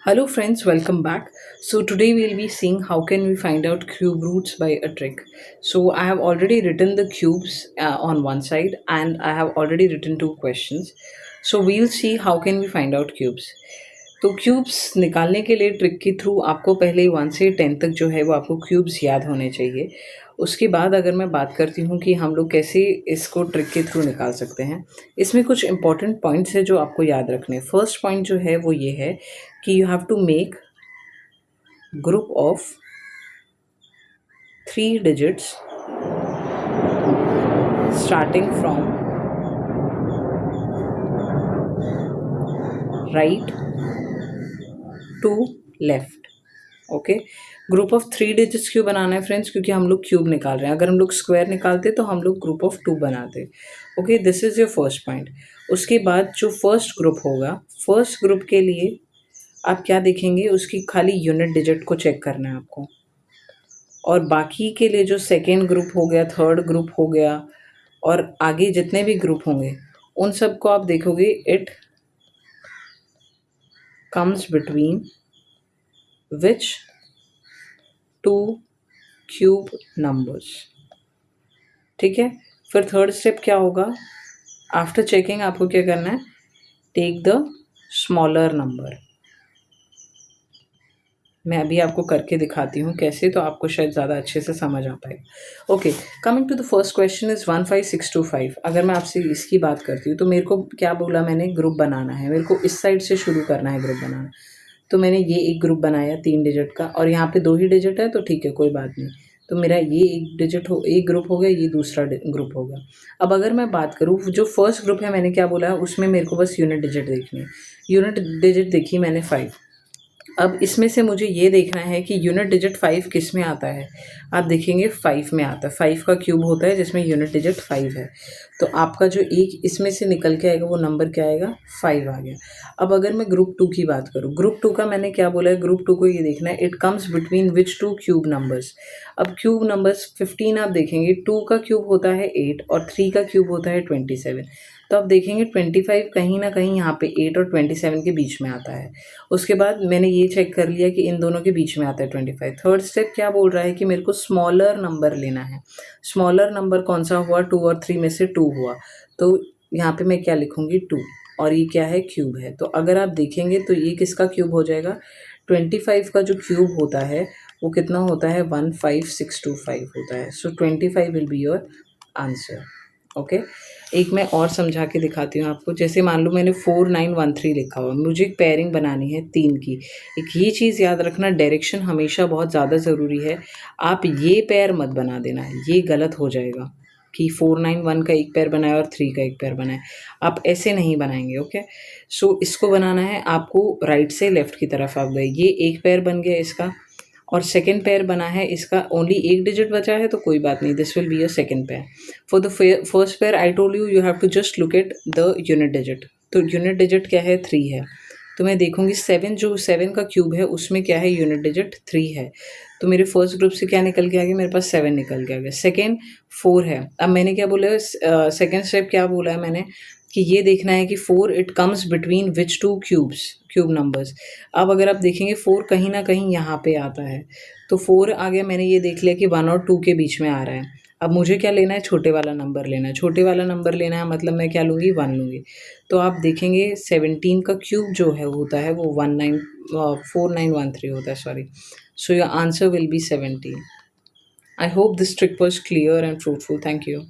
Hello friends, welcome back. So today we'll be seeing how can we find out cube roots by a trick. So I have already written the cubes on one side and I have already written two questions. So we'll see how can we find out cubes. तो cubes निकालने के लिए trick के through आपको पहले 1 से 10 तक जो है वो आपको क्यूब्स याद होने चाहिए। उसके बाद अगर मैं बात करती हूँ कि हम लोग कैसे इसको ट्रिक के थ्रू निकाल सकते हैं, इसमें कुछ इंपॉर्टेंट पॉइंट्स हैं जो आपको याद रखने हैं। फर्स्ट पॉइंट जो है वो ये है कि you have to make group of 3 digits starting from right to left. Okay, group of 3 digits क्यों बनाना है फ्रेंड्स? क्योंकि हम लोग क्यूब निकाल रहे हैं। अगर हम लोग स्क्वायर निकालते तो हम लोग ग्रुप ऑफ 2 बनाते। Okay, this is your first point. उसके बाद जो फर्स्ट ग्रुप होगा, फर्स्ट ग्रुप के लिए आप क्या देखेंगे, उसकी खाली यूनिट डिजिट को चेक करना है आपको। और बाकी के लिए जो सेकेंड ग्रुप हो गया, थर्ड ग्रुप हो गया और आगे जितने भी ग्रुप होंगे उन सबको आप देखोगे it comes between which two cube numbers. ठीक है, फिर थर्ड स्टेप क्या होगा? आफ्टर चेकिंग आपको क्या करना है? Take the smaller number. मैं अभी आपको करके दिखाती हूँ कैसे, तो आपको शायद ज़्यादा अच्छे से समझ आ पाएगा। Okay, coming to the first question is 15625। अगर मैं आपसे इसकी बात करती हूँ तो मेरे को क्या बोला मैंने? ग्रुप बनाना है, मेरे को इस साइड से शुरू करना है ग्रुप बनाना। तो मैंने ये एक ग्रुप बनाया 3 डिजिट का, और यहाँ पे 2 ही डिजिट है तो ठीक है, कोई बात नहीं। तो मेरा ये एक ग्रुप हो गया, ये दूसरा ग्रुप हो गया। अब अगर मैं बात करूँ, जो फर्स्ट ग्रुप है मैंने क्या बोला है, उसमें मेरे को बस यूनिट डिजिट देखनी है। यूनिट डिजिट देखी मैंने 5। अब इसमें से मुझे ये देखना है कि यूनिट डिजिट 5 किस में आता है। आप देखेंगे 5 में आता है। 5 का क्यूब होता है जिसमें यूनिट डिजिट 5 है। तो आपका जो एक इसमें से निकल के आएगा वो नंबर क्या आएगा? 5 आ गया। अब अगर मैं ग्रुप 2 की बात करूँ, ग्रुप 2 का मैंने क्या बोला है? ग्रुप 2 को ये देखना है, it comes between which two cube numbers. अब क्यूब नंबर्स 15 आप देखेंगे, 2 का क्यूब होता है 8 और 3 का क्यूब होता है 27। तो आप देखेंगे 25 कहीं ना कहीं यहाँ पे 8 और 27 के बीच में आता है। उसके बाद मैंने ये चेक कर लिया कि इन दोनों के बीच में आता है 25। थर्ड स्टेप क्या बोल रहा है कि मेरे को स्मॉलर नंबर लेना है। स्मॉलर नंबर कौन सा हुआ? 2 और 3 में से 2 हुआ। तो यहाँ पे मैं क्या लिखूँगी? 2। और ये क्या है? क्यूब है। तो अगर आप देखेंगे तो ये किसका क्यूब हो जाएगा? 25 का जो क्यूब होता है वो कितना होता है? 15625 होता है। सो 25 will be your answer. Okay, एक मैं और समझा के दिखाती हूँ आपको। जैसे मान लो मैंने 4913 लिखा हुआ, मुझे एक पेयरिंग बनानी है 3 की। एक ये चीज़ याद रखना, डायरेक्शन हमेशा बहुत ज़्यादा ज़रूरी है। आप ये पेयर मत बना देना, ये गलत हो जाएगा कि 491 का एक पेयर बनाया और 3 का एक पेयर बनाया। आप ऐसे नहीं बनाएंगे। ओके, सो इसको बनाना है आपको राइट से लेफ्ट की तरफ। आप गए, ये एक पेयर बन गया इसका, और सेकेंड पेयर बना है इसका। ओनली एक डिजिट बचा है तो कोई बात नहीं, this will be a second pair. For the first pair I told you, you have to just look at the unit digit. तो यूनिट डिजिट क्या है? 3 है। तो मैं देखूंगी 7, जो 7 का क्यूब है उसमें क्या है? यूनिट डिजिट 3 है। तो मेरे फर्स्ट ग्रुप से क्या निकल के आ गया? मेरे पास 7 निकल के आ गया। सेकेंड 4 है। अब मैंने क्या बोला है? सेकेंड स्टेप क्या बोला है मैंने? कि ये देखना है कि 4 it comes between which two cube numbers. अब अगर आप देखेंगे 4 कहीं ना कहीं यहाँ पे आता है। तो 4 आ गया, मैंने ये देख लिया कि 1 और 2 के बीच में आ रहा है। अब मुझे क्या लेना है? छोटे वाला नंबर लेना है। छोटे वाला नंबर लेना है मतलब मैं क्या लूँगी? 1 लूँगी। तो आप देखेंगे 17 का क्यूब जो है होता है वो 4913 होता है, sorry. So your answer will be 17। I hope this trick was clear and fruitful. Thank you.